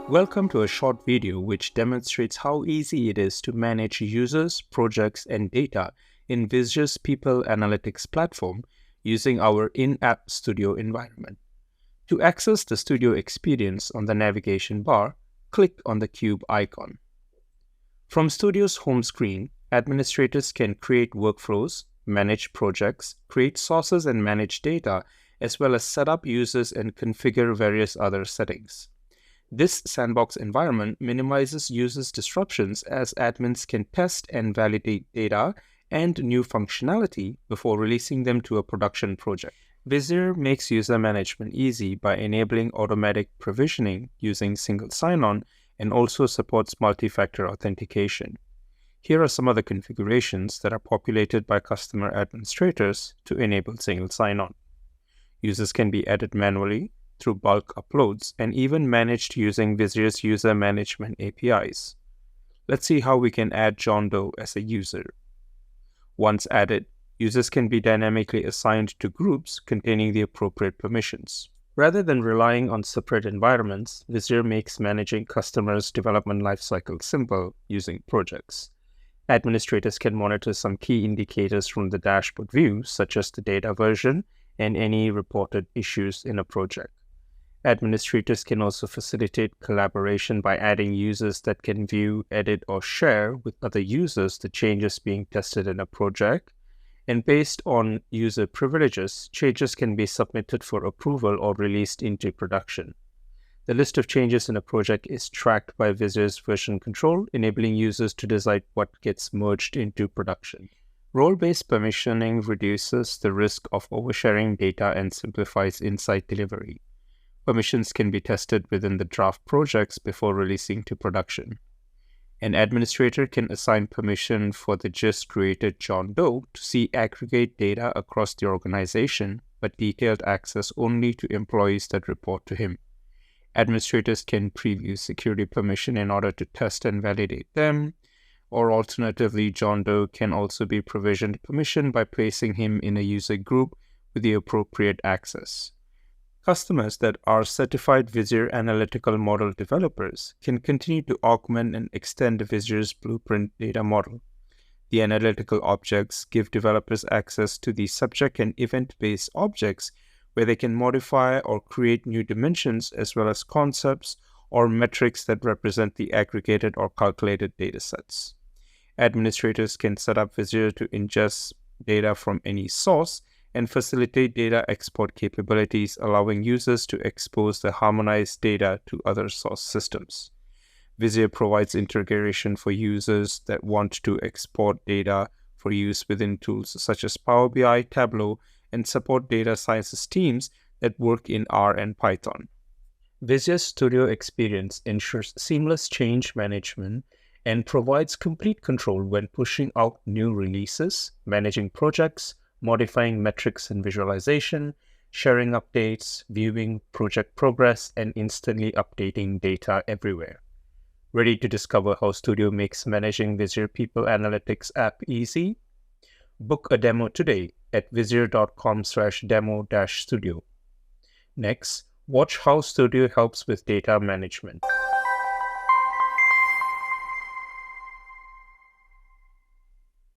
Welcome to a short video which demonstrates how easy it is to manage users, projects, and data in Visier's People Analytics platform using our in-app Studio environment. To access the Studio experience on the navigation bar, click on the cube icon. From Studio's home screen, administrators can create workflows, manage projects, create sources and manage data, as well as set up users and configure various other settings. This sandbox environment minimizes users' disruptions as admins can test and validate data and new functionality before releasing them to a production project. Visier makes user management easy by enabling automatic provisioning using single sign-on and also supports multi-factor authentication. Here are some of the configurations that are populated by customer administrators to enable single sign-on. Users can be added manually through bulk uploads and even managed using Visier's user management APIs. Let's see how we can add John Doe as a user. Once added, users can be dynamically assigned to groups containing the appropriate permissions. Rather than relying on separate environments, Visier makes managing customers' development lifecycle simple using projects. Administrators can monitor some key indicators from the dashboard view, such as the data version and any reported issues in a project. Administrators can also facilitate collaboration by adding users that can view, edit, or share with other users the changes being tested in a project. And based on user privileges, changes can be submitted for approval or released into production. The list of changes in a project is tracked by Visier's version control, enabling users to decide what gets merged into production. Role-based permissioning reduces the risk of oversharing data and simplifies insight delivery. Permissions can be tested within the draft projects before releasing to production. An administrator can assign permission for the just created John Doe to see aggregate data across the organization, but detailed access only to employees that report to him. Administrators can preview security permission in order to test and validate them, or alternatively, John Doe can also be provisioned permission by placing him in a user group with the appropriate access. Customers that are certified Visier analytical model developers can continue to augment and extend Visier's blueprint data model. The analytical objects give developers access to the subject and event-based objects where they can modify or create new dimensions as well as concepts or metrics that represent the aggregated or calculated datasets. Administrators can set up Visier to ingest data from any source and facilitate data export capabilities, allowing users to expose the harmonized data to other source systems. Visier provides integration for users that want to export data for use within tools such as Power BI, Tableau, and support data sciences teams that work in R and Python. Visier's Studio experience ensures seamless change management and provides complete control when pushing out new releases, managing projects, modifying metrics and visualization, sharing updates, viewing project progress, and instantly updating data everywhere. Ready to discover how Studio makes managing Visier People Analytics app easy? Book a demo today at visier.com/demo-studio. Next, watch how Studio helps with data management.